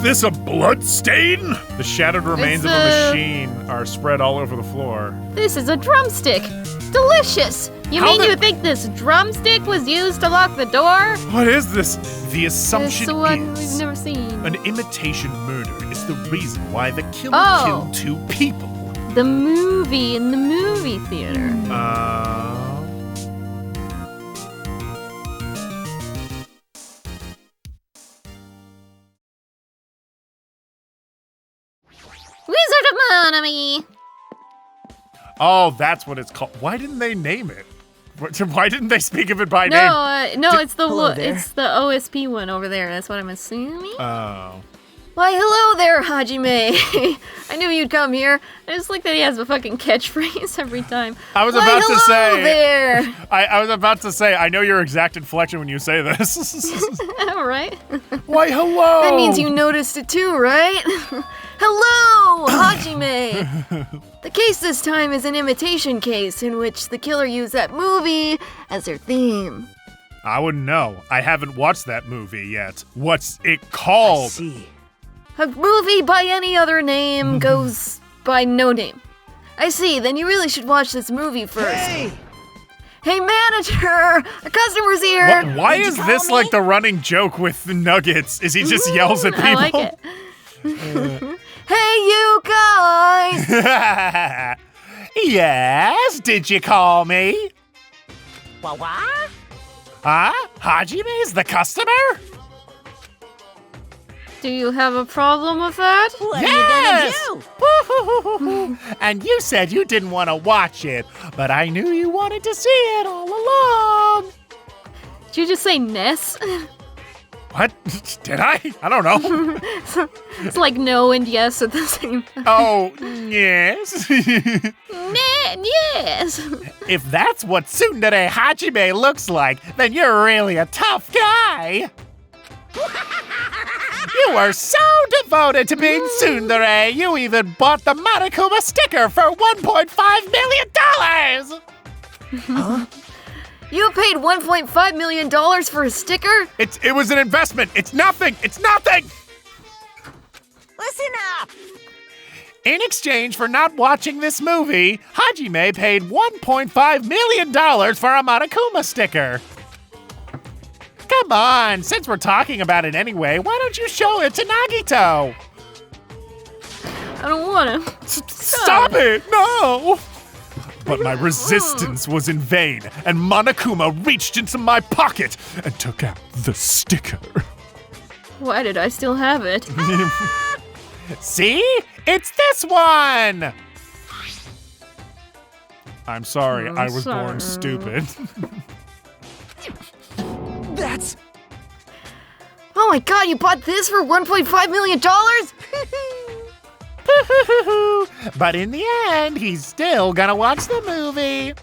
this a blood stain? The shattered remains of a machine are spread all over the floor. This is a drumstick. Delicious. You think this drumstick was used to lock the door? What is this? The assumption It's the one is we've never seen. an imitation murder is the reason why the killer killed 2 people. The movie in the movie theater. Wizard of Monami. Oh, that's what it's called. Why didn't they name it? Why didn't they speak of it by name? It's the OSP one over there. That's what I'm assuming. Oh. Why, hello there, Hajime. I knew you'd come here. I just like that he has a fucking catchphrase every time. I was about to say. There. I was about to say. I know your exact inflection when you say this. All right. Why, hello. That means you noticed it too, right? Hello, Hajime. The case this time is an imitation case in which the killer used that movie as their theme. I wouldn't know. I haven't watched that movie yet. What's it called? I see. A movie by any other name goes by no name. I see, then you really should watch this movie first. Hey manager, a customer's here. Why is this like the running joke with Nuggets? Is he just yells at people? I like it. Hey you guys! Yes, did you call me? What? Huh? Hajime's the customer? Do you have a problem with that? What are you gonna do? And you said you didn't want to watch it, but I knew you wanted to see it all along. Did you just say Ness? What? Did I? I don't know. It's like no and yes at the same time. Oh, yes. Yes. If that's what Tsundere Hajime looks like, then you're really a tough guy. You are so devoted to being tsundere, you even bought the Monokuma sticker for $1.5 million! Huh? You paid $1.5 million for a sticker? It was an investment. It's nothing. It's nothing! Listen up! In exchange for not watching this movie, Hajime paid $1.5 million for a Monokuma sticker. Come on, since we're talking about it anyway, why don't you show it to Nagito? I don't want to. Stop it! No! But my resistance was in vain, and Monokuma reached into my pocket and took out the sticker. Why did I still have it? See? It's this one! I'm sorry, I was born stupid. That's... Oh my god, you bought this for $1.5 million? But in the end, he's still gonna watch the movie.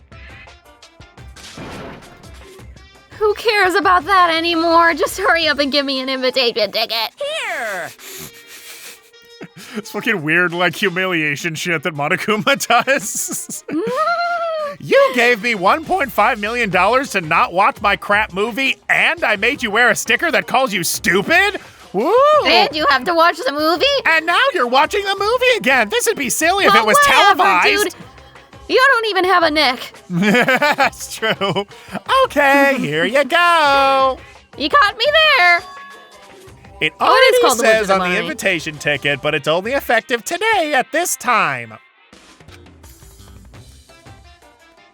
Who cares about that anymore? Just hurry up and give me an invitation ticket. Here! It's fucking weird, like, humiliation shit that Monokuma does. You gave me $1.5 million to not watch my crap movie, and I made you wear a sticker that calls you stupid? Woo! And you have to watch the movie? And now you're watching the movie again. This would be silly if Well, it was whatever, televised. Dude. You don't even have a neck. That's true. Okay, here you go. You caught me there. It Oh, it is already called the says Wizard of on the Monami. invitation ticket, but it's only effective today at this time.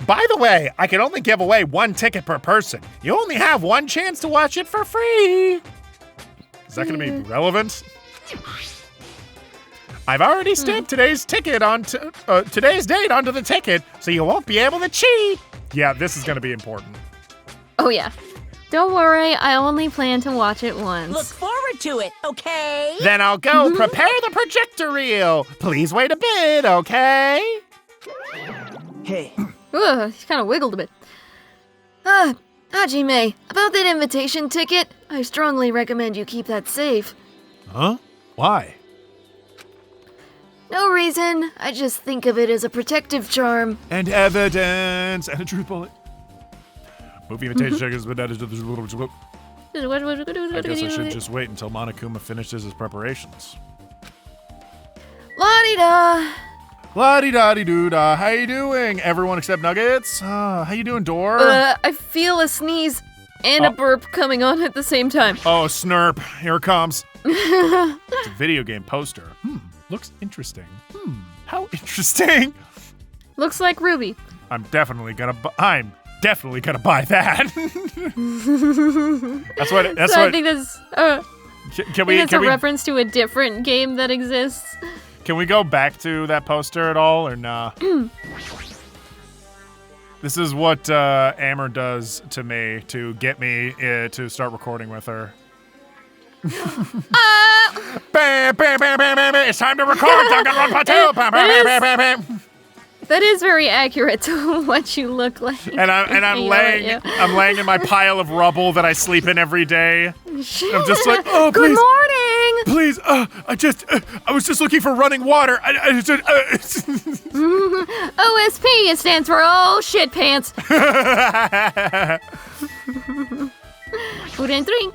By the way, I can only give away 1 ticket per person. You only have 1 chance to watch it for free. Is that going to be relevant? I've already stamped today's ticket onto today's date onto the ticket, so you won't be able to cheat. Yeah, this is going to be important. Oh yeah. Don't worry, I only plan to watch it once. Look forward to it, okay? Then I'll go prepare the projector reel. Please wait a bit, okay? Hey. Ugh, he kind of wiggled a bit. Hajime, about that invitation ticket, I strongly recommend you keep that safe. Huh? Why? No reason, I just think of it as a protective charm. And evidence and a truth bullet. Movie invitation check has been added to the. I guess I should just wait until Monokuma finishes his preparations. La-di-da. La-di-da-di-doo-da. How you doing? Everyone except Nuggets? How you doing, Door? I feel a sneeze and a burp coming on at the same time. Oh, snurp. Here it comes. It's a video game poster. Looks interesting. How interesting. Looks like Ruby. I'm definitely gonna buy that. I think that's Can we a reference to a different game that exists. Can we go back to that poster at all, or nah? This is what Amber does to me to get me to start recording with her. Bam, bam, bam, bam, bam, bam. It's time to record Danganronpa 2. Bam, bam, bam, bam, bam, bam. That is very accurate to what you look like. And I'm laying in my pile of rubble that I sleep in every day. I'm just like, oh, Good please. morning. Please, I was just looking for running water. OSP, it stands for Oh Shit Pants. Food and drink.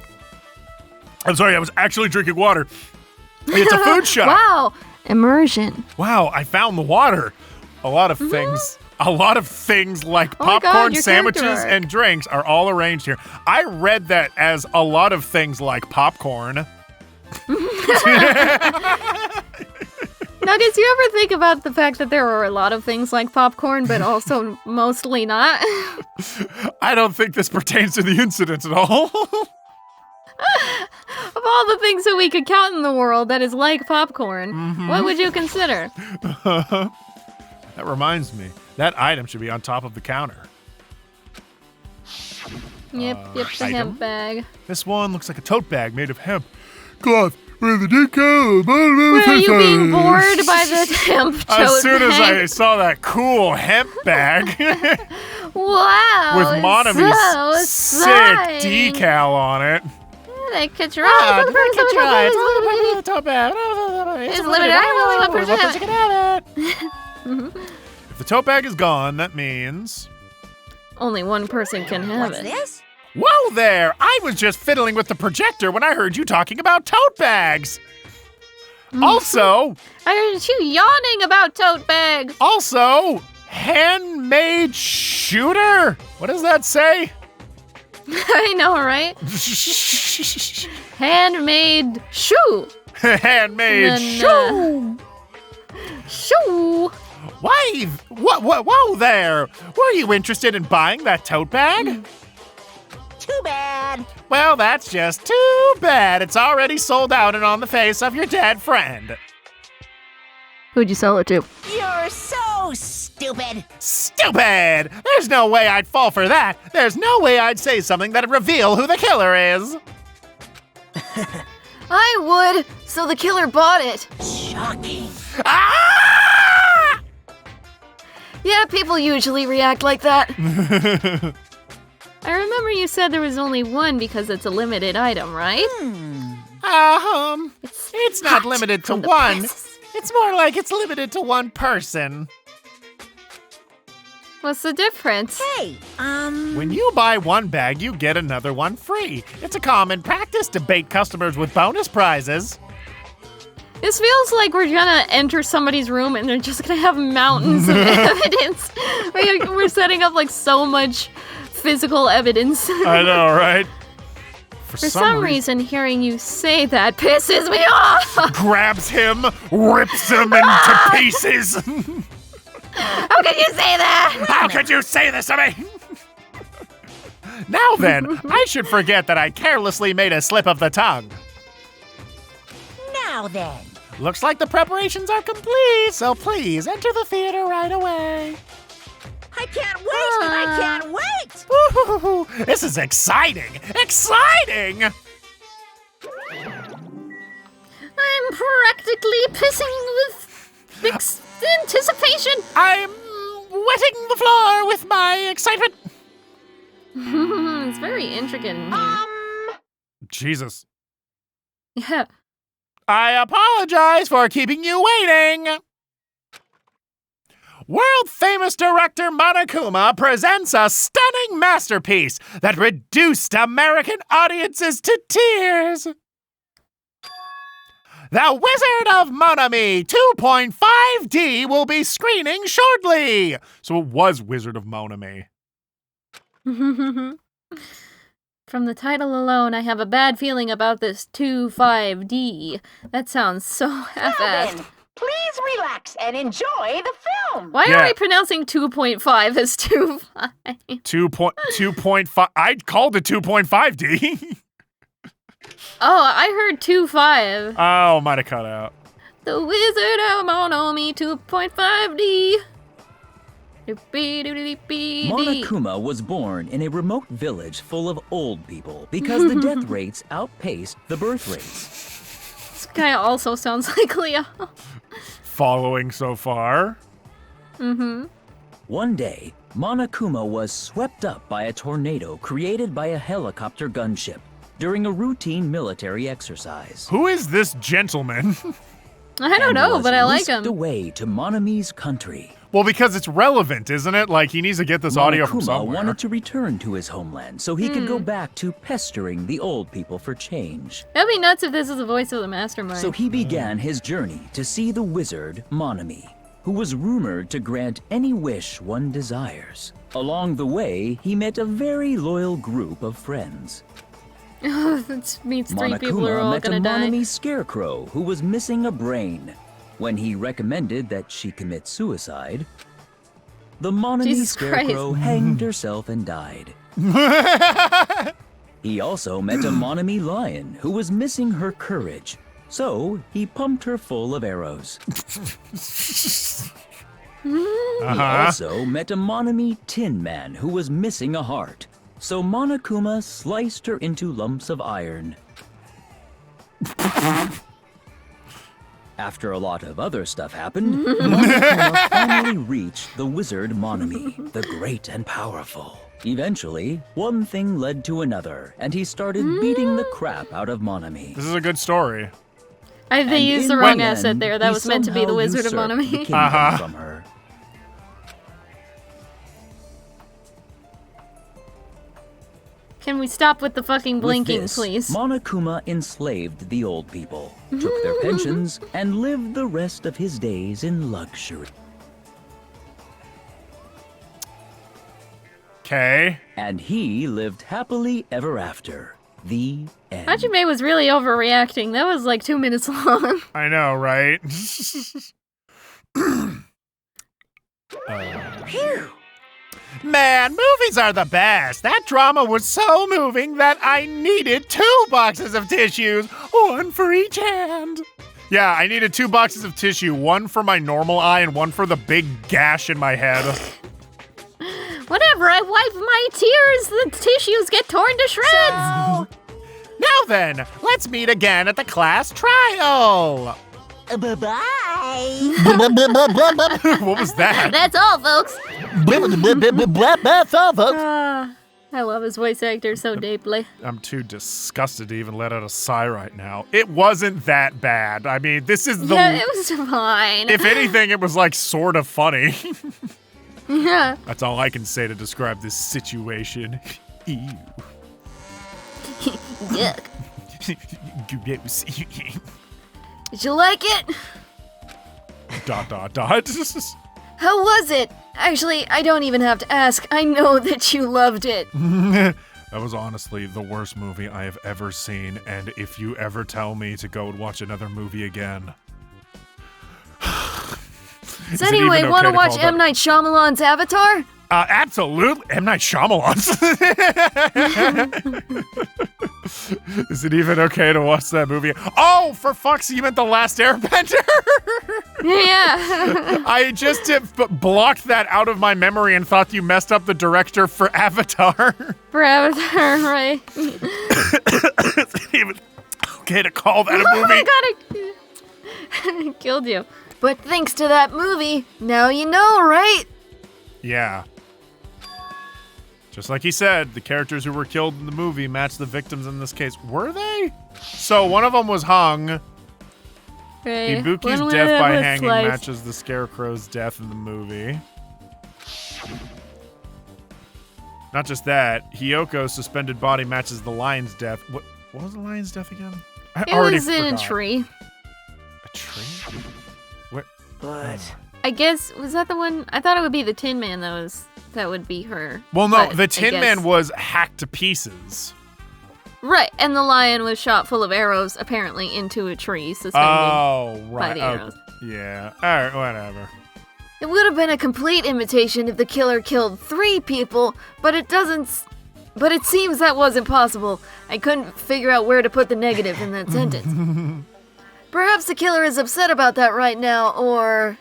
I'm sorry, I was actually drinking water. It's a food shop. Wow, immersion. Wow, I found the water. A lot of things like popcorn, sandwiches, and drinks are all arranged here. I read that as a lot of things like popcorn. Now, did you ever think about the fact that there are a lot of things like popcorn, but also mostly not? I don't think this pertains to the incident at all. Of all the things that we could count in the world that is like popcorn, what would you consider? That reminds me, that item should be on top of the counter. Yep, the hemp bag. This one looks like a tote bag made of hemp. Cloth with a decal. Were you being bored by the hemp tote As soon bag? as I saw that cool hemp bag wow, with Monami's so sick exciting. decal on it. They could try. It's limited. It's limited. Only one person can have it. If the tote bag is gone, that means... Only one person can have it. This? Whoa there! I was just fiddling with the projector when I heard you talking about tote bags. Also... I heard you yawning about tote bags. Also, handmade shooter? What does that say? I know, right? Handmade shoe. Handmade shoe. Shoe. Why? Whoa there! Were you interested in buying that tote bag? Too bad. Well, that's just too bad. It's already sold out and on the face of your dead friend. Who'd you sell it to? You're so stupid. Stupid! There's no way I'd fall for that. There's no way I'd say something that'd reveal who the killer is. I would, so the killer bought it. Shocking. Ah! Yeah, people usually react like that. I remember you said there was only one because it's a limited item, right? It's not limited to one. Press. It's more like it's limited to one person. What's the difference? Hey, When you buy one bag, you get another one free. It's a common practice to bait customers with bonus prizes. This feels like we're gonna enter somebody's room and they're just gonna have mountains of evidence. We're setting up like so much physical evidence. I know, right? For some reason, hearing you say that pisses me off. Grabs him, rips him into pieces. How can you say that? How could you say this to me? Now then, I should forget that I carelessly made a slip of the tongue. now then. Looks like the preparations are complete, so please enter the theater right away. I can't wait! I can't wait! Woo-hoo-hoo-hoo. This is exciting! Exciting! I'm practically pissing with anticipation. I'm wetting the floor with my excitement. It's very intricate in here. Jesus. Yeah. I apologize for keeping you waiting. World-famous director Monokuma presents a stunning masterpiece that reduced American audiences to tears. The Wizard of Monami 2.5D will be screening shortly. So it was Wizard of Monami. From the title alone, I have a bad feeling about this 2.5D. That sounds so half-assed. Please relax and enjoy the film. Why are we pronouncing 2.5 as 2.5? 2.5. I called it 2.5D. Oh, I heard 2.5. Oh, might have cut out. The Wizard of Monami 2.5D. Monokuma was born in a remote village full of old people because the death rates outpaced the birth rates. This guy also sounds like Leo. Following so far. One day, Monokuma was swept up by a tornado created by a helicopter gunship during a routine military exercise. Who is this gentleman? I don't know, but I like him. Whisked away to Monami's country. Well, because it's relevant, isn't it? Like, he needs to get this audio from Monokuma somewhere. wanted to return to his homeland so he could go back to pestering the old people for change. That'd be nuts if this is the voice of the mastermind. So he began his journey to see the wizard Monami, who was rumored to grant any wish one desires. Along the way, he met a very loyal group of friends. That means three people are Monokuma all met a gonna die. Monami scarecrow who was missing a brain. When he recommended that she commit suicide, the Monami Jesus scarecrow Christ. hanged herself and died. He also met a Monami lion who was missing her courage, so he pumped her full of arrows. He also met a Monami tin man who was missing a heart, so Monokuma sliced her into lumps of iron. After a lot of other stuff happened, Monokuma finally reached the wizard Monami, the great and powerful. Eventually, one thing led to another, and he started beating the crap out of Monami. This is a good story. They And used the in wrong the asset end, there. That he was meant to be the somehow Wizard of usurped the Monami. kingdom from her. Can we stop with the fucking blinking, With this, please? Monokuma enslaved the old people, took their pensions, and lived the rest of his days in luxury. Okay. And he lived happily ever after. The end. Hajime was really overreacting. That was like 2 minutes long. I know, right? Man, movies are the best. That drama was so moving that I needed 2 boxes of tissues, one for each hand. Yeah, I needed 2 boxes of tissue, one for my normal eye and one for the big gash in my head. Whenever I wipe my tears, the tissues get torn to shreds. Now then, let's meet again at the class trial. Bye-bye. What was that? That's all, folks. That's all, folks. I love his voice actor so deeply. I'm too disgusted to even let out a sigh right now. It wasn't that bad. I mean, this is the... Yeah, it was fine. If anything, it was like sort of funny. Yeah. That's all I can say to describe this situation. Ew. Yuck. Gross. Did you like it? ... How was it? Actually, I don't even have to ask. I know that you loved it. That was honestly the worst movie I have ever seen, and if you ever tell me to go and watch another movie again... Does anyone want to watch M. Night Shyamalan's Avatar? Absolutely. M. Night Shyamalan. Is it even okay to watch that movie? Oh, for fuck's sake, you meant The Last Airbender? Yeah. I just blocked that out of my memory and thought you messed up the director for Avatar. For Avatar, right. Is it even okay to call that a Oh movie? my god, I killed you. But thanks to that movie, now you know, right? Yeah. Just like he said, the characters who were killed in the movie match the victims in this case. Were they? So one of them was hung. Okay. Ibuki's when death by was hanging sliced? matches the Scarecrow's death in the movie. Not just that, Hiyoko's suspended body matches the lion's death. What was the lion's death again? I It already was in a forgot. tree. A tree? Where? But I guess, was that the one? I thought it would be the Tin Man that would be her. Well, no, But the I Tin guess- Man was hacked to pieces. Right, and the lion was shot full of arrows, apparently into a tree, suspended. Oh, right. the arrows. Yeah. All right, whatever. It would have been a complete imitation if the killer killed 3 people, but it seems that wasn't possible. I couldn't figure out where to put the negative in that sentence. Perhaps the killer is upset about that right now, or...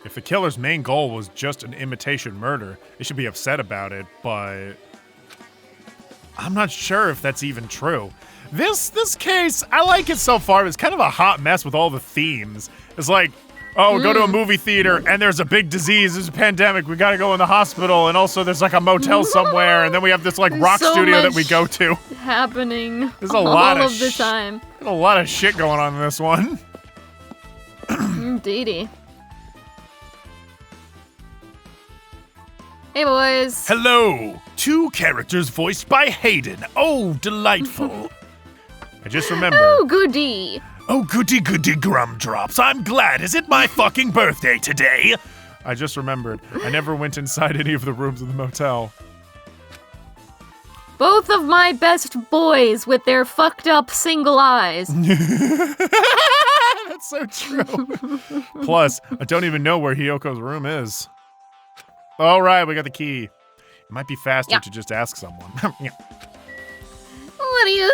If the killer's main goal was just an imitation murder, they should be upset about it, but I'm not sure if that's even true. This case, I like it so far. It's kind of a hot mess with all the themes. It's like, oh, go to a movie theater and there's a big disease, there's a pandemic, we gotta go in the hospital, and also there's like a motel somewhere, and then we have this like rock so studio that much we go to. happening There's a lot all of of the time. There's a lot of shit going on in this one. Indeedy. Hey, boys. Hello! 2 characters voiced by Hayden. Oh, delightful. I just remembered. Oh, goody. Oh, goody goody grumdrops. I'm glad. Is it my fucking birthday today? I just remembered. I never went inside any of the rooms in the motel. Both of my best boys with their fucked up single eyes. That's so true. Plus, I don't even know where Hiyoko's room is. All right, we got the key. It might be faster Yeah. to just ask someone. Yeah. Where do you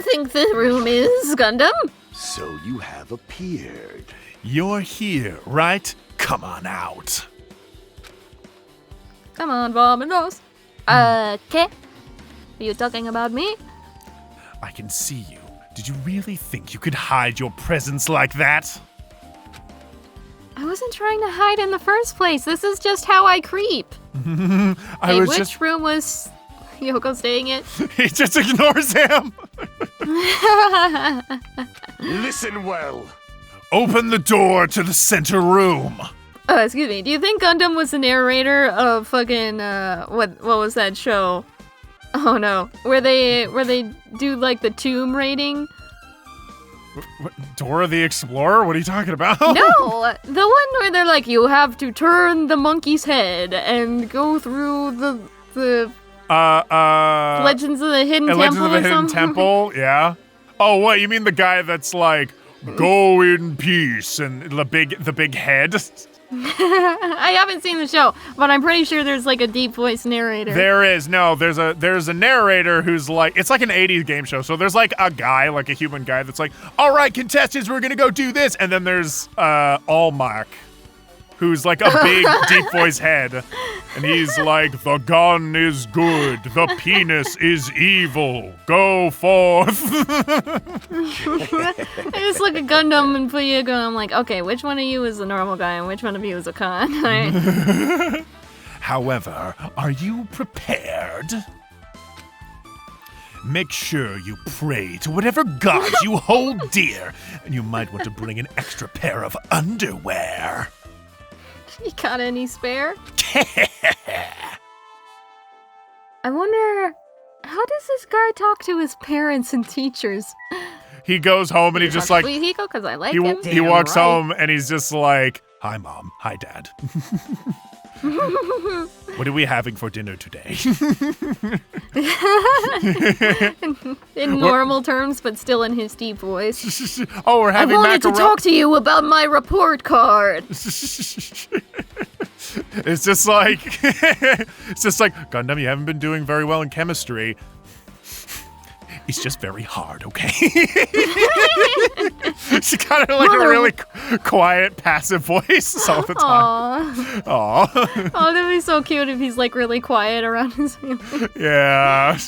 think the room is, Gundam? so you have appeared. You're here, right? Come on out. Come on, Bob and Ross. Okay. Are you talking about me? I can see you. Did you really think you could hide your presence like that? I wasn't trying to hide in the first place. This is just how I creep. Hey, which room was Yoko staying in? He just ignores him. Listen well. Open the door to the center room. Oh, excuse me. Do you think Gundam was the narrator of fucking what was that show? Oh no, where they do like the tomb raiding? What, Dora the Explorer? What are you talking about? No, the one where they're like, you have to turn the monkey's head and go through the Legends of the Hidden Temple. Legends of the or Hidden something? Temple. Yeah. Oh, what? You mean the guy that's like, go in peace, and the big head? I haven't seen the show, but I'm pretty sure there's like a deep voice narrator. There is. No, there's a narrator who's like, it's like an 80s game show. So there's like a guy, like a human guy that's like, all right, contestants, we're going to go do this. And then there's Allmark, who's like a big deep voice head. And he's like, the gun is good. The penis is evil. Go forth. I just look at Gundam and Fuyuko and I'm like, okay, which one of you is the normal guy and which one of you is a con? All right. However, are you prepared? Make sure you pray to whatever god you hold dear, and you might want to bring an extra pair of underwear. You got any spare? I wonder, how does this guy talk to his parents and teachers? He goes home and he's just like, Fuyuko, because I like he him. walks right. home and he's just like, hi mom, hi dad. What are we having for dinner today? In normal terms, but still in his deep voice. Oh, we're I having wanted to talk to you about my report card. It's just like Gundam, you haven't been doing very well in chemistry. It's just very hard, okay? She got like a really quiet, passive voice all the time. Aww. Aw. Oh, that'd be so cute if he's like really quiet around his family. Yeah.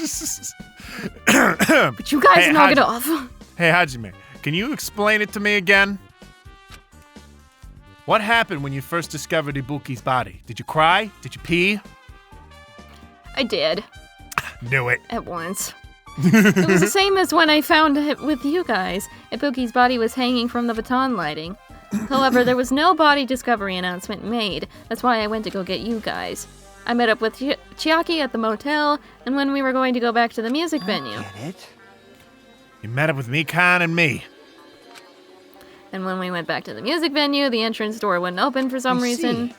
But you guys Hey, knock it Haji- off. Hey, Hajime, can you explain it to me again? What happened when you first discovered Ibuki's body? Did you cry? Did you pee? I did. Knew it. At once. It was the same as when I found it with you guys. Ibuki's body was hanging from the baton lighting. However, there was no body discovery announcement made. That's why I went to go get you guys. I met up with Chiaki at the motel, and when we were going to go back to the music venue. Get it? You met up with Mikan and me. And when we went back to the music venue, the entrance door wouldn't open for some reason.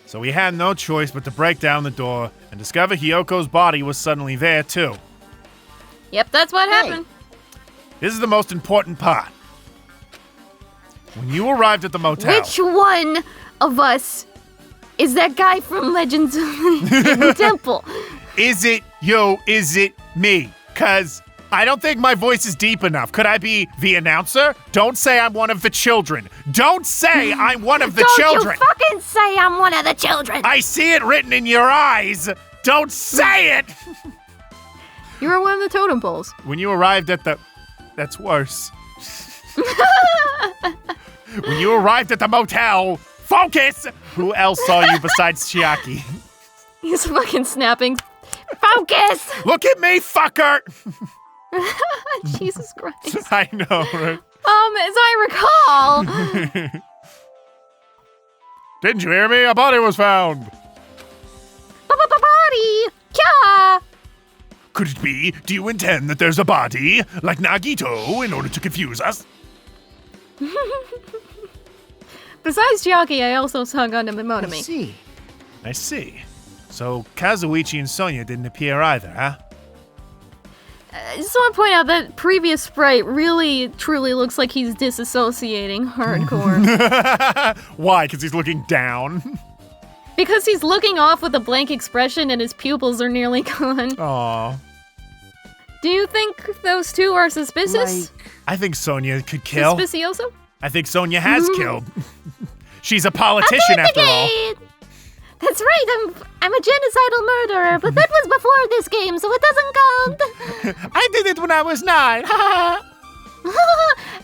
So we had no choice but to break down the door and discover Hyoko's body was suddenly there too. Yep, that's what happened. This is the most important part. When you arrived at the motel... Which one of us is that guy from Legends of the Hidden Temple? Is it you? Is it me? 'Cause I don't think my voice is deep enough. Could I be the announcer? Don't say I'm one of the children. Don't say I'm one of the children. Don't you fucking say I'm one of the children. I see it written in your eyes. Don't say it. You were one of the totem poles. When you arrived at the... That's worse. When you arrived at the motel, focus! Who else saw you besides Chiaki? He's fucking snapping. Focus! Look at me, fucker! Jesus Christ. I know, right? As I recall... Didn't you hear me? A body was found. Body! Kya! Could it be? Do you intend that there's a body, like Nagito, in order to confuse us? Besides Chiaki, I also saw Gundam and I Motomi. see. I see. So Kazuichi and Sonya didn't appear either, huh? I just want to point out that previous sprite really, truly looks like he's disassociating hardcore. Why? Because he's looking down? Because he's looking off with a blank expression and his pupils are nearly gone. Aww. Do you think those two are suspicious? I think Sonya could kill. Suspicioso? I think Sonya has killed. She's a politician after all. That's right, I'm a genocidal murderer, but that was before this game, so it doesn't count. I did it when I was 9.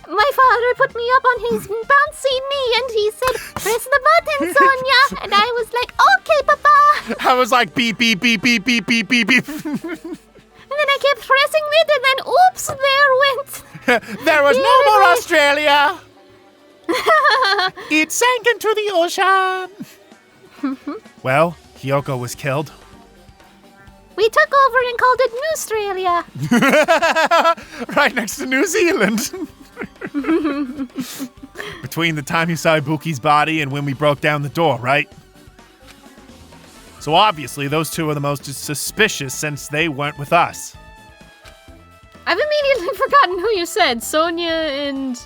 My father put me up on his bouncy knee and he said, press the button, Sonia. And I was like, okay, Papa. I was like, beep, beep, beep, beep, beep, beep, beep, beep. And then I kept pressing it and then, oops, there went. There was no more Australia. It sank into the ocean. Well, Hyoko was killed. We took over and called it Newstralia. Right next to New Zealand. Between the time you saw Ibuki's body and when we broke down the door, right? So obviously those two are the most suspicious since they weren't with us. I've immediately forgotten who you said. Sonya and...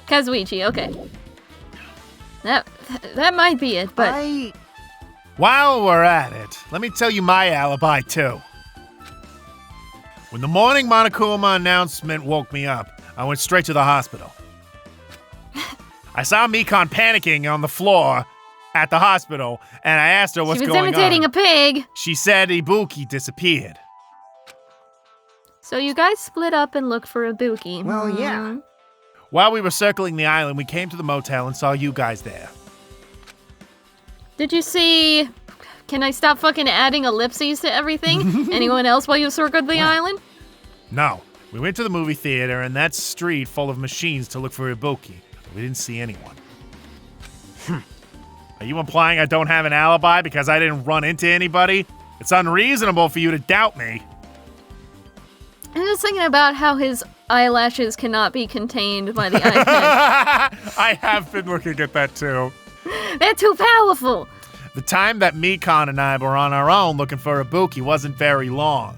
Kazuichi, okay. That might be it, but... While we're at it, let me tell you my alibi too. When the morning Monokuma announcement woke me up, I went straight to the hospital. I saw Mikan panicking on the floor at the hospital, and I asked her what's going on. She was imitating a pig. She said Ibuki disappeared. So you guys split up and looked for Ibuki. Well, yeah. While we were circling the island, we came to the motel and saw you guys there. Did you see... Can I stop fucking adding ellipses to everything? Anyone else while you circled the island? No. We went to the movie theater and that street full of machines to look for Ibuki, but we didn't see anyone. Are you implying I don't have an alibi because I didn't run into anybody? It's unreasonable for you to doubt me. I'm just thinking about how his eyelashes cannot be contained by the iPad. I have been looking at that too. They're too powerful. The time that Mikan and I were on our own looking for Ibuki wasn't very long.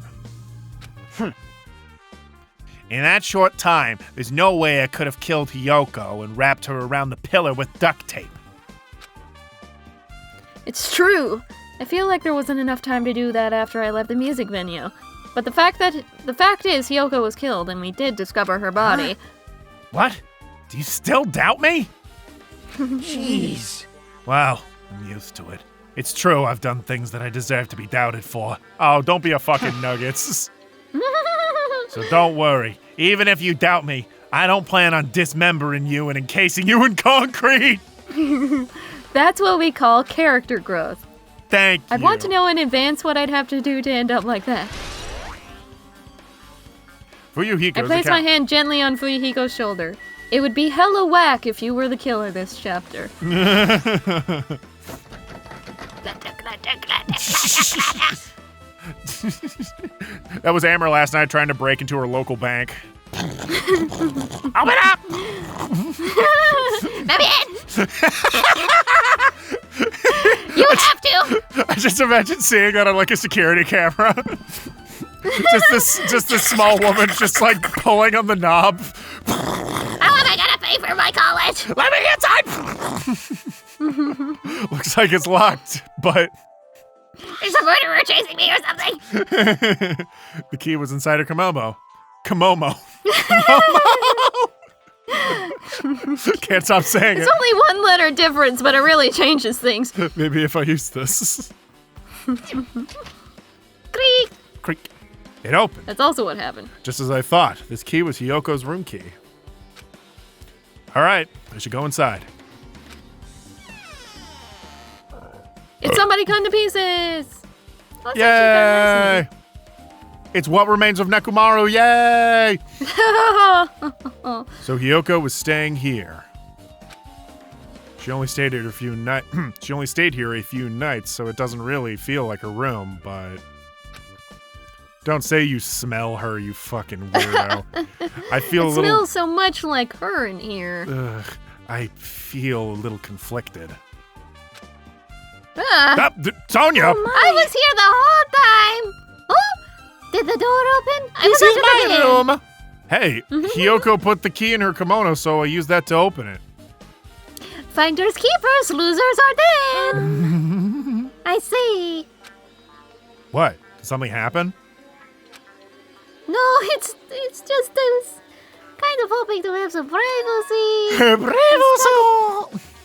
In that short time, there's no way I could have killed Hyoko and wrapped her around the pillar with duct tape. It's true. I feel like there wasn't enough time to do that after I left the music venue. But the fact is Hyoko was killed and we did discover her body. What? Do you still doubt me? Jeez. Well, I'm used to it. It's true I've done things that I deserve to be doubted for. Oh, don't be a fucking nuggets. So don't worry. Even if you doubt me, I don't plan on dismembering you and encasing you in concrete. That's what we call character growth. Thank you. I'd want to know in advance what I'd have to do to end up like that. Fuyuhiko's I place my hand gently on Fuyuhiko's shoulder. It would be hella whack if you were the killer this chapter. That was Amber last night trying to break into her local bank. Open up! Let me in! You have to! I just imagine seeing that on like a security camera. just this small woman just like pulling on the knob. How am I gonna pay for my college? Let me inside! Looks like it's locked, but There's a murderer chasing me or something. the key was inside her Kamomo. Kamomo. Can't stop saying It's it. only one letter difference, but it really changes things. Maybe if I use this. Creak. Creak. It opened, That's also what happened. just as I thought. This key was Hiyoko's room key. All right, I should go inside. It's somebody come to pieces. That's Yay! actually It's what remains of Nekomaru. Yay! kinda nice. So Hiyoko was staying here. She only stayed here a few nights. She only stayed here a few nights, so it doesn't really feel like a room. But don't say you smell her, you fucking weirdo. I feel It a little. smells so much like her in here. I feel a little conflicted. Ah, Sonia! I was here the whole time. Oh, did the door open? I This forgot is to let my it in. room! Hey, Hiyoko put the key in her kimono, so I used that to open it. Finders keepers, losers are dead. I see. What? Did something happen? No, it's just I was kind of hoping to have some privacy.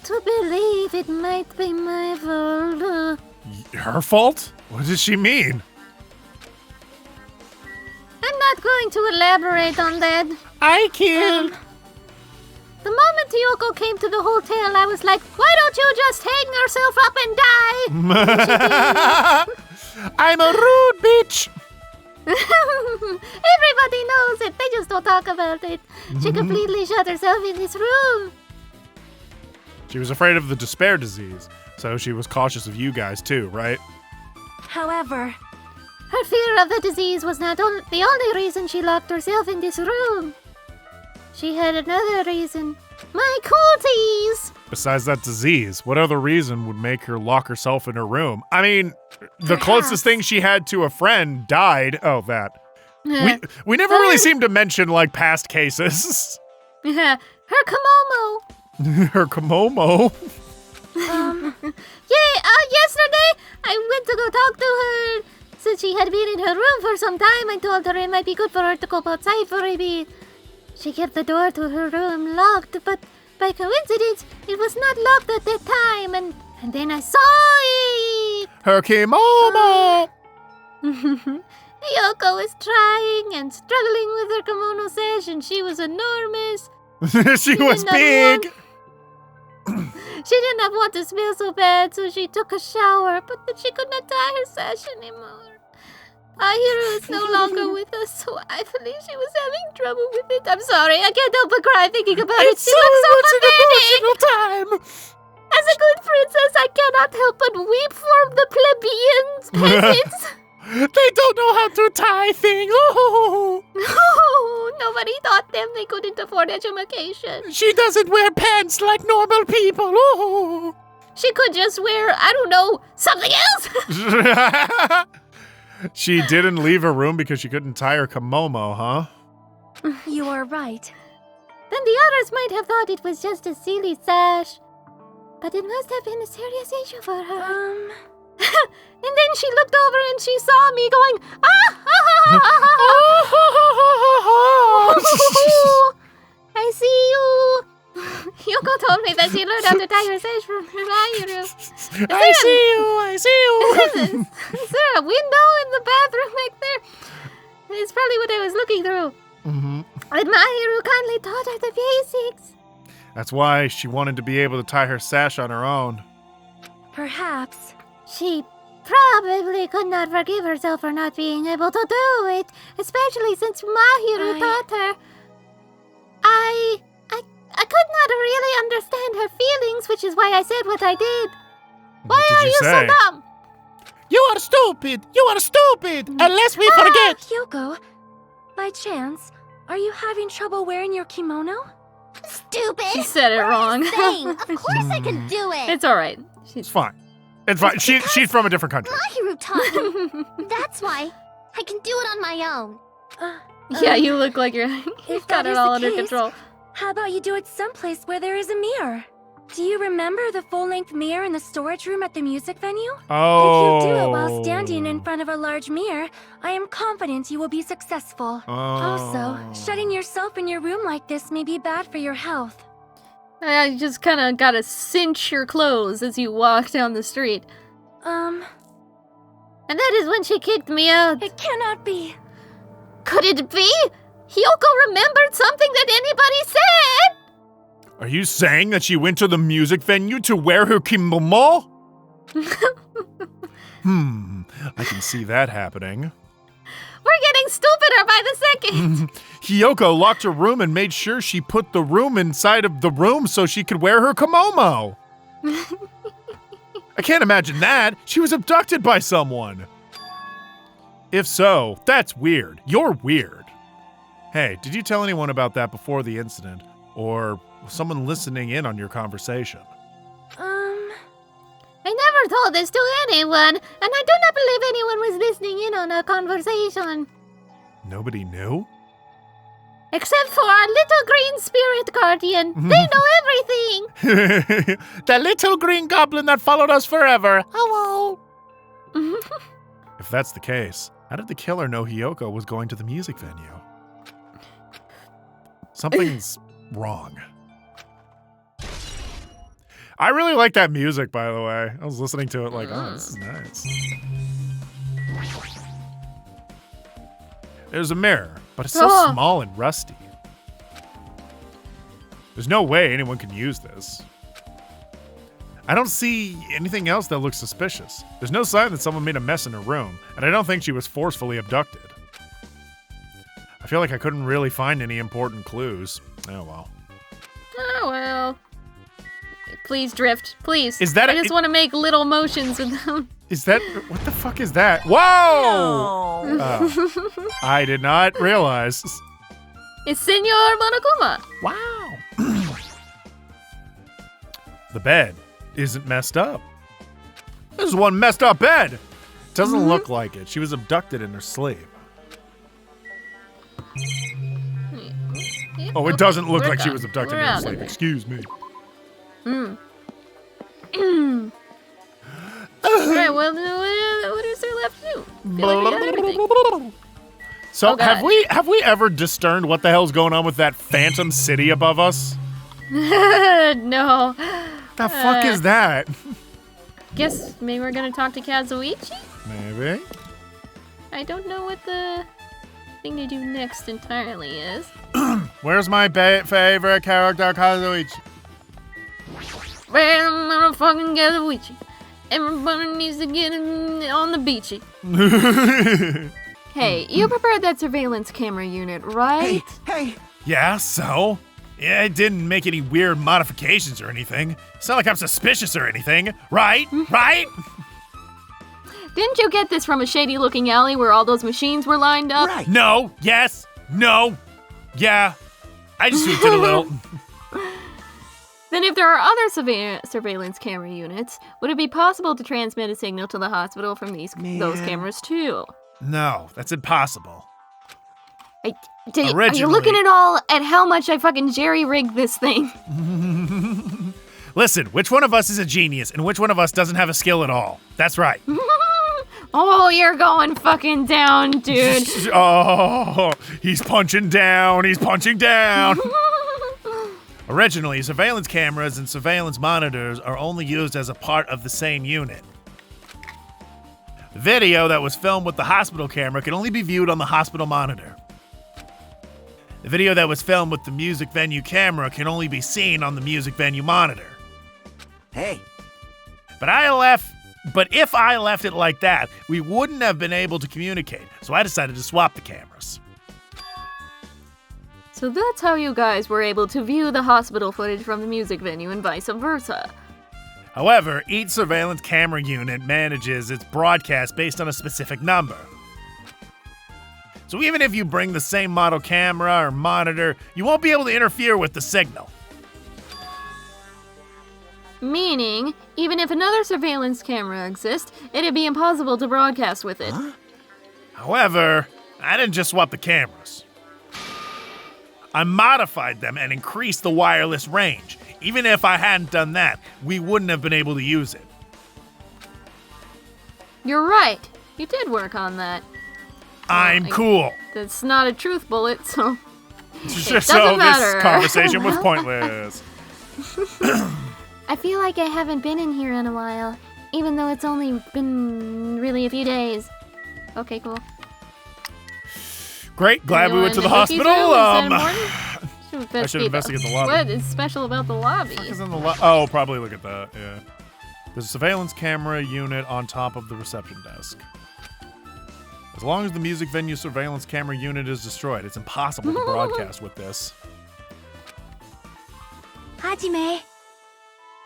To believe it might be my fault. Her fault? What does she mean? I'm not going to elaborate on that. I killed. The moment Yoko came to the hotel, I was like, why don't you just hang yourself up and die? I'm a rude bitch. Everybody knows it. They just don't talk about it. She completely shut herself in this room. She was afraid of the despair disease, so she was cautious of you guys too, right? However, her fear of the disease was not the only reason she locked herself in this room. She had another reason. My cooties! Besides that disease, what other reason would make her lock herself in her room? I mean, the closest thing she had to a friend died. Oh, that. We never really seem to mention, like, past cases. Her Kamomo. Her Kamomo. Yesterday I went to go talk to her. Since she had been in her room for some time, I told her it might be good for her to go outside for a bit. She kept the door to her room locked, but by coincidence, it was not locked at that time, and then I saw it! Her Kamomo. Yoko was trying and struggling with her kimono sash, and she was enormous. She was did not big. She did not want to smell so bad, so she took a shower, but then she could not tie her sash anymore. Ahiru is no longer with us, so I believe she was having trouble with it. I'm sorry, I can't help but cry thinking about it. She looks so pathetic. Time. As a good princess, I cannot help but weep for the plebeians, peasants. They don't know how to tie things. Oh. Oh, nobody taught them they couldn't afford education. She doesn't wear pants like normal people. Oh. She could just wear, I don't know, something else. She didn't leave her room because she couldn't tie her kimono, huh? You are right. Then the others might have thought it was just a silly sash. But it must have been a serious issue for her. And then she looked over and she saw me going, I see you. Yoko told me that she learned how to tie her sash from her Ahiru. I see you. Is there a window in the bathroom back there? It's probably what I was looking through. Mm-hmm. And Mahiru kindly taught her the basics. That's why she wanted to be able to tie her sash on her own. Perhaps. She probably could not forgive herself for not being able to do it, especially since Mahiru taught her. I could not really understand her feelings, which is why I said what I did. Why did are you you say? so dumb? You are stupid. You are stupid. Unless we forget. Hyoko, by chance, are you having trouble wearing your kimono? Stupid! She said it wrong. Of course I can do it! It's all right. It's fine. It's fine. She's from a different country. Mahiru taught me. That's why I can do it on my own. Yeah, you look like you've If got that it is all the under case, control. How about you do it someplace where there is a mirror? Do you remember the full-length mirror in the storage room at the music venue? Oh. If you do it while standing in front of a large mirror, I am confident you will be successful. Also, shutting yourself in your room like this may be bad for your health. You just kind of gotta cinch your clothes as you walk down the street. And that is when she kicked me out. It cannot be. Could it be? Hyoko remembered something that anybody said! Are you saying that she went to the music venue to wear her kimono? I can see that happening. We're getting stupider by the second! Hyoko locked her room and made sure she put the room inside of the room so she could wear her kimono. I can't imagine that. She was abducted by someone. If so, that's weird. You're weird. Hey, did you tell anyone about that before the incident? Or was someone listening in on your conversation? I never told this to anyone, and I do not believe anyone was listening in on our conversation. Nobody knew? Except for our little green spirit guardian. They know everything! The little green goblin that followed us forever. Hello. If that's the case, how did the killer know Hyoko was going to the music venue? Something's wrong. I really like that music, by the way. I was listening to it like, oh, this is nice. There's a mirror, but it's so small and rusty. There's no way anyone can use this. I don't see anything else that looks suspicious. There's no sign that someone made a mess in her room, and I don't think she was forcefully abducted. I feel like I couldn't really find any important clues. Oh well. Oh, well. Please, Drift. Please. Is that I just want to make little motions with them. Is that... What the fuck is that? Whoa! I did not realize. It's Senor Monokuma. Wow. The bed isn't messed up. This is one messed up bed. Doesn't look like it. She was abducted in her sleep. Oh, it doesn't look like she was abducted in her sleep. Excuse me. Alright, well, what is there left to do? I feel like we got everything. So, Oh, God. have we ever discerned what the hell's going on with that phantom city above us? No. The fuck is that? Guess maybe we're gonna talk to Kazuichi? Maybe. I don't know what the thing to do next entirely is. Where's my favorite character, Kazuichi? Well, motherfucking Kazuichi. Everybody needs to get on the beachy. Hey, you prepared that surveillance camera unit, right? Hey. Yeah, so? Yeah, it didn't make any weird modifications or anything. It's not like I'm suspicious or anything, right? Right? Didn't you get this from a shady-looking alley where all those machines were lined up? Right. No, yes, no, yeah. I just tweaked it a little. Then if there are other surveillance camera units, would it be possible to transmit a signal to the hospital from those cameras too? No, that's impossible. Are you Originally- looking at how much I fucking jerry-rigged this thing? Listen, which one of us is a genius and which one of us doesn't have a skill at all? That's right. Oh, you're going fucking down, dude. Oh, he's punching down, he's punching down. Originally, surveillance cameras and surveillance monitors are only used as a part of the same unit. The video that was filmed with the hospital camera can only be viewed on the hospital monitor. The video that was filmed with the music venue camera can only be seen on the music venue monitor. Hey. But ILF But if I left it like that, we wouldn't have been able to communicate. So I decided to swap the cameras. So that's how you guys were able to view the hospital footage from the music venue and vice versa. However, each surveillance camera unit manages its broadcast based on a specific number. So even if you bring the same model camera or monitor, you won't be able to interfere with the signal. Meaning, even if another surveillance camera exists, it'd be impossible to broadcast with it. Huh? However, I didn't just swap the cameras. I modified them and increased the wireless range. Even if I hadn't done that, we wouldn't have been able to use it. You're right. You did work on that. I'm cool. That's not a truth bullet, so... So this conversation was pointless. I feel like I haven't been in here in a while, even though it's only been really a few days. Okay, cool. Great, glad we went to the hospital. I should investigate the lobby. What is special about the lobby? Oh, probably look at that, yeah. There's a surveillance camera unit on top of the reception desk. As long as the music venue surveillance camera unit is destroyed, it's impossible to broadcast with this. Hajime,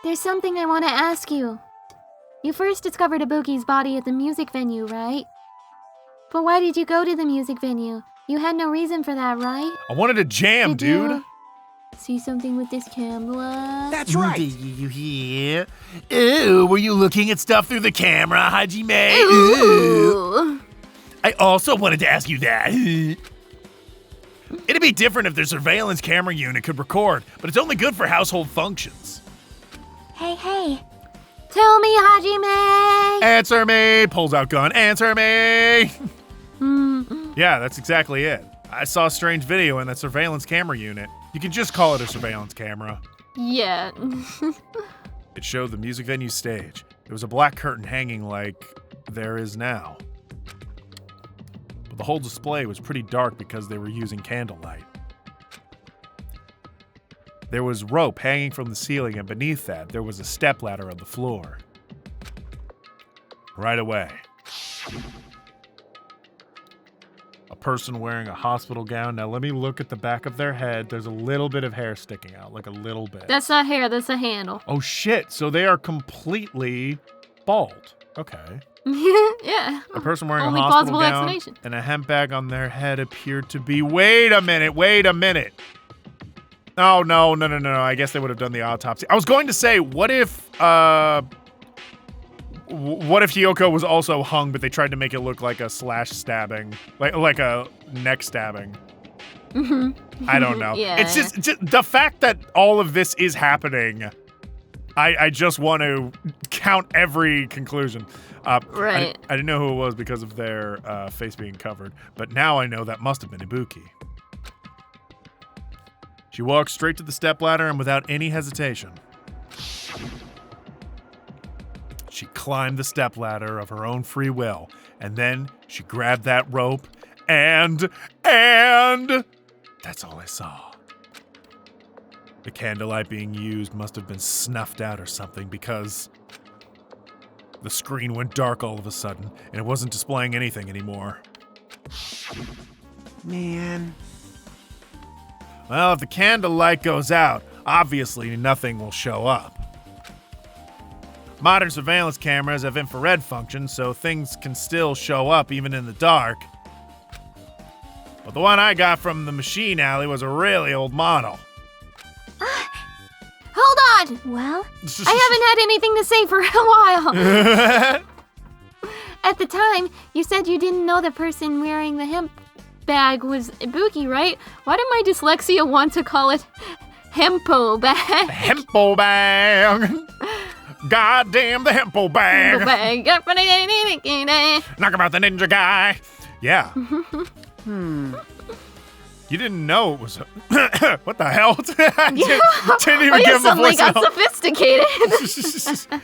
there's something I want to ask you. You first discovered Ibuki's body at the music venue, right? But why did you go to the music venue? You had no reason for that, right? I wanted to jam, dude. You see something with this camera? That's right. Did you hear? Ooh, were you looking at stuff through the camera, Hajime? Ooh. I also wanted to ask you that. It'd be different if their surveillance camera unit could record, but it's only good for household functions. Hey. Tell me, Hajime! Answer me! Pulls out gun. Answer me! Yeah, that's exactly it. I saw a strange video in that surveillance camera unit. You can just call it a surveillance camera. Yeah. It showed the music venue stage. There was a black curtain hanging like there is now. But the whole display was pretty dark because they were using candlelight. There was rope hanging from the ceiling, and beneath that, there was a stepladder on the floor. Right away. A person wearing a hospital gown. Now let me look at the back of their head. There's a little bit of hair sticking out, like a little bit. That's not hair, that's a handle. Oh shit, so they are completely bald. Okay. Yeah. A person wearing Only a hospital plausible gown explanation. and a hemp bag on their head appeared to be... Wait a minute. Oh, no. I guess they would have done the autopsy. I was going to say, what if Hiyoko was also hung, but they tried to make it look like a slash stabbing, like a neck stabbing? I don't know. Yeah. It's just the fact that all of this is happening. I just want to count every conclusion. Right. I didn't know who it was because of their face being covered, but now I know that must have been Ibuki. She walked straight to the stepladder and without any hesitation, she climbed the stepladder of her own free will, and then she grabbed that rope and that's all I saw. The candlelight being used must have been snuffed out or something because the screen went dark all of a sudden and it wasn't displaying anything anymore. Man. Well, if the candlelight goes out, obviously nothing will show up. Modern surveillance cameras have infrared functions, so things can still show up even in the dark. But the one I got from the machine alley was a really old model. Hold on! Well, I haven't had anything to say for a while. At the time, you said you didn't know the person wearing the hemp bag was Ibuki, right? Why did my dyslexia want to call it hempo bag? Hempo bag! Goddamn the hempo bag! Hempo bag. Knock about the ninja guy! Yeah. You didn't know it was her. What the hell? Didn't even give him a suddenly voice got out. sophisticated.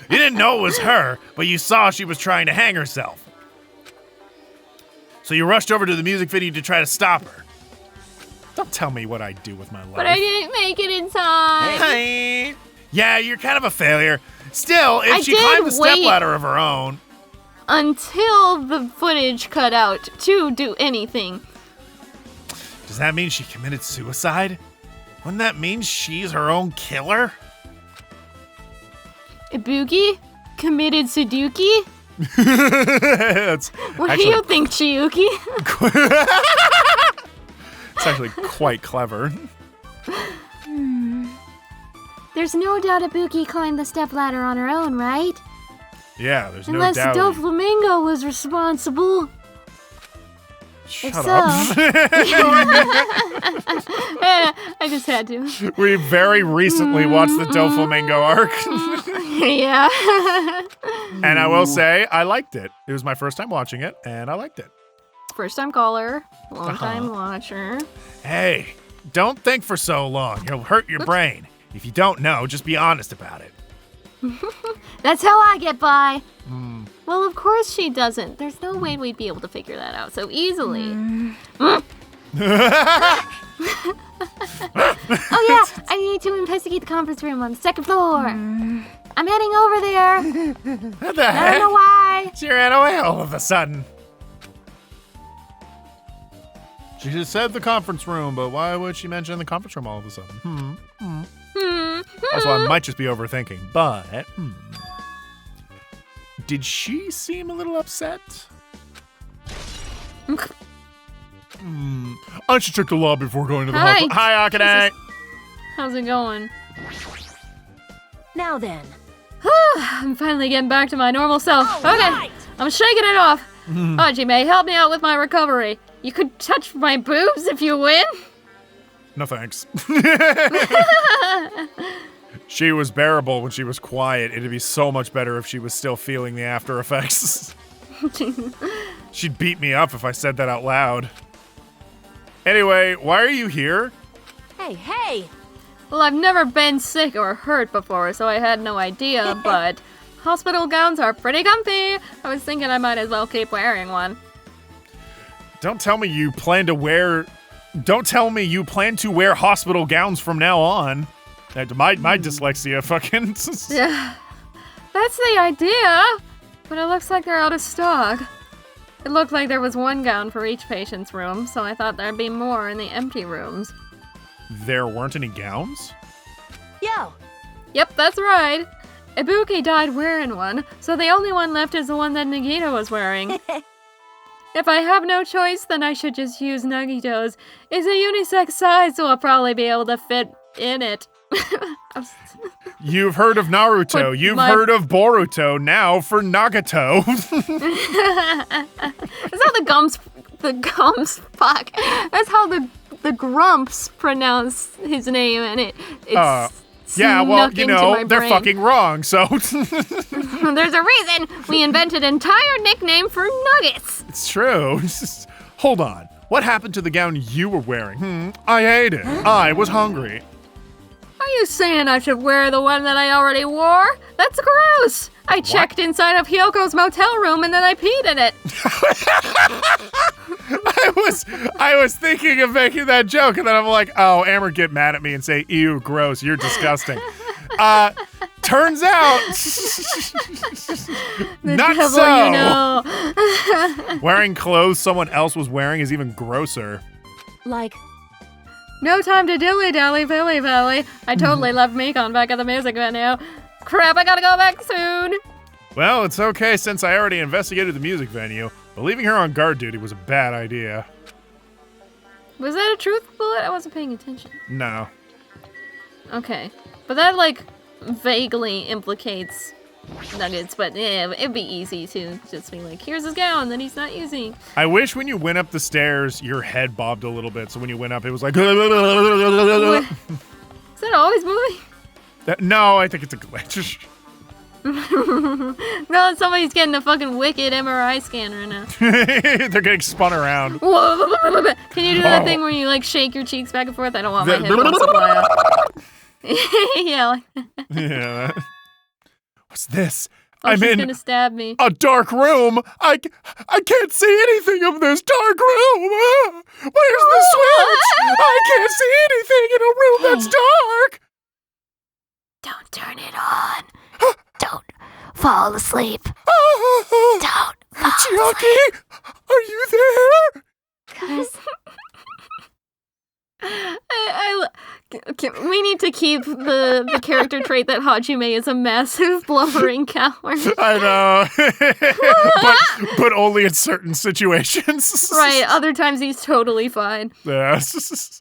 You didn't know it was her, but you saw she was trying to hang herself. So you rushed over to the music venue to try to stop her. Don't tell me what I do with my life. But I didn't make it in time. Hey. Yeah, you're kind of a failure. Still, if she climbed the stepladder of her own. Until the footage cut out to do anything. Does that mean she committed suicide? Wouldn't that mean she's her own killer? Ibuki committed Sudoku? What do you think, Chiyuki? It's actually quite clever. There's no doubt Ibuki climbed the stepladder on her own, right? Yeah, there's Unless no doubt. Doflamingo was responsible. Shut If up. I just had to. We very recently watched the Doflamingo arc. Yeah. And I will say, I liked it. It was my first time watching it, and I liked it. First time caller, long time watcher. Hey, don't think for so long. You'll hurt your brain. If you don't know, just be honest about it. That's how I get by. Well, of course she doesn't. There's no way we'd be able to figure that out so easily. Oh yeah, I need to investigate the conference room on the second floor. I'm heading over there. What the I heck? don't know why. She ran away all of a sudden. She just said the conference room, but why would she mention the conference room all of a sudden? Also, I might just be overthinking, but... Did she seem a little upset? I should check the lobby before going to the Hi. hospital. Hi, Akane. How's it going? Now then. I'm finally getting back to my normal self. All Okay, right. I'm shaking it off. Hajime, help me out with my recovery. You could touch my boobs if you win. No thanks. She was bearable when she was quiet. It'd be so much better if she was still feeling the after effects. She'd beat me up if I said that out loud. Anyway, why are you here? Hey! Well, I've never been sick or hurt before, so I had no idea, but hospital gowns are pretty comfy. I was thinking I might as well keep wearing one. Don't tell me you plan to wear hospital gowns from now on. My dyslexia fucking... Yeah, that's the idea, but it looks like they're out of stock. It looked like there was one gown for each patient's room, so I thought there'd be more in the empty rooms. There weren't any gowns? Yo! Yep, that's right. Ibuki died wearing one, so the only one left is the one that Nagito was wearing. If I have no choice, then I should just use Nagito's. It's a unisex size, so I'll probably be able to fit in it. You've heard of Naruto. You've heard of Boruto. Now for Nagato. That's how the gums, fuck. That's how the grumps pronounce his name, and it's yeah, well, snuck you into know, my they're brain. fucking wrong, so... There's a reason we invented an entire nickname for nuggets. It's true. Hold on. What happened to the gown you were wearing? I ate it. I was hungry. Are you saying I should wear the one that I already wore? That's gross. I checked inside of Hyoko's motel room and then I peed in it. I was thinking of making that joke, and then I'm like, oh, Amber get mad at me and say, ew, gross, you're disgusting. Turns out, The not devil so. you know. Wearing clothes someone else was wearing is even grosser. Like, No time to dilly-dally, villy-vally. I totally left Mekon back at the music venue. Crap, I gotta go back soon. Well, it's okay since I already investigated the music venue, but leaving her on guard duty was a bad idea. Was that a truth bullet? I wasn't paying attention. No. Okay. But that, like, vaguely implicates nuggets, but yeah, it'd be easy to just be like, here's his gown that he's not using. I wish when you went up the stairs, your head bobbed a little bit, so when you went up, it was like... Is that always moving? No, I think it's a glitch. No, somebody's getting a fucking wicked MRI scan right now. They're getting spun around. Can you do that thing where you, like, shake your cheeks back and forth? I don't want my headphones to fly off. Yeah, like Yeah. What's this? oh, I'm she's in gonna stab me. a dark room. I can't see anything of this dark room. Where's the switch? I can't see anything in a room that's dark. Don't turn it on. Don't fall asleep. Don't fall Chiaki, are you there? We need to keep the character trait that Hajime is a massive blubbering coward. I know. but only in certain situations. Right, other times he's totally fine. Yes.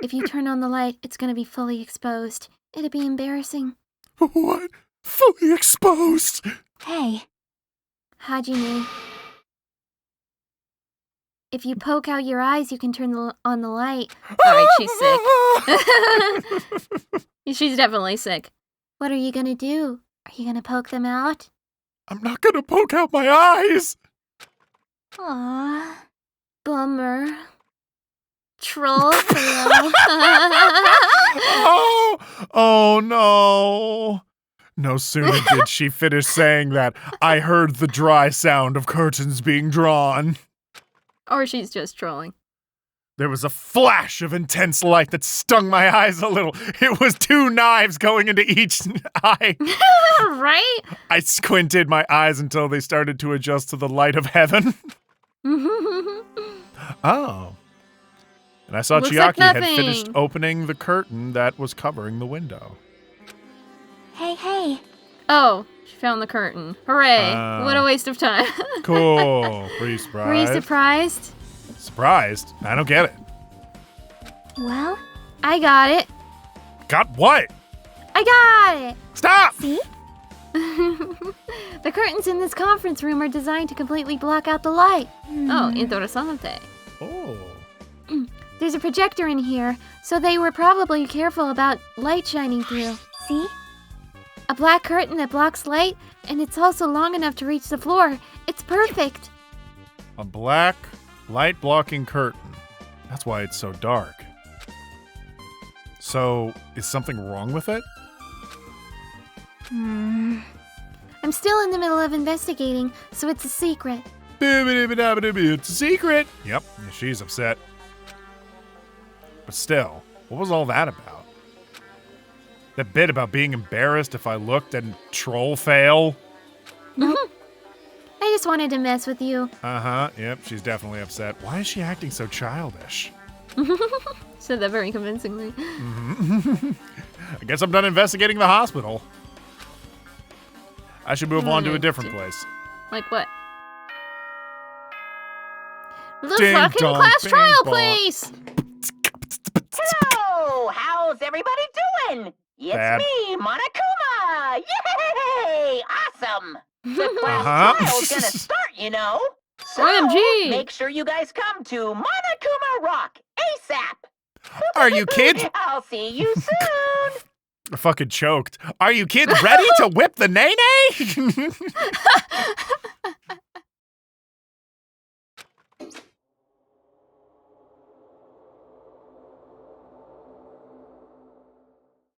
If you turn on the light, it's gonna be fully exposed. It'd be embarrassing. What? Fully exposed? Hey, Hajime. If you poke out your eyes, you can turn on the light. Alright, she's sick. She's definitely sick. What are you gonna do? Are you gonna poke them out? I'm not gonna poke out my eyes. Aww. Bummer. Troll fail. Oh no. No sooner did she finish saying that, I heard the dry sound of curtains being drawn. Or she's just trolling. There was a flash of intense light that stung my eyes a little. It was 2 knives going into each eye. Right? I squinted my eyes until they started to adjust to the light of heaven. Oh. And I saw Looks Chiaki like had finished nothing. opening the curtain that was covering the window. hey. Oh, she found the curtain. Hooray. What a waste of time. Cool. Were you surprised? Were you surprised? Surprised? I don't get it. Well, I got it. Got what? I got it! Stop! see? The curtains in this conference room are designed to completely block out the light. Oh, interesante. Oh. There's a projector in here, so they were probably careful about light shining through. See? A black curtain that blocks light, and it's also long enough to reach the floor. It's perfect. A black, light-blocking curtain. That's why it's so dark. So, is something wrong with it? I'm still in the middle of investigating, so it's a secret. It's a secret. Yep, she's upset. But still, what was all that about? That bit about being embarrassed if I looked and troll fail? I just wanted to mess with you. Uh-huh, yep, she's definitely upset. Why is she acting so childish? Said that very convincingly. I guess I'm done investigating the hospital. I should move on to a different place. Like what? The Ding fucking dong, class bing trial bong. place! Hello! How's everybody doing? It's Bad. me, Monokuma! Yay! Awesome! The class Uh-huh. trial's gonna start, you know. So, OMG. make sure you guys come to Monokuma Rock ASAP! Are you kids? I'll see you soon! I fucking choked. Are you kids ready to whip the nay-nay?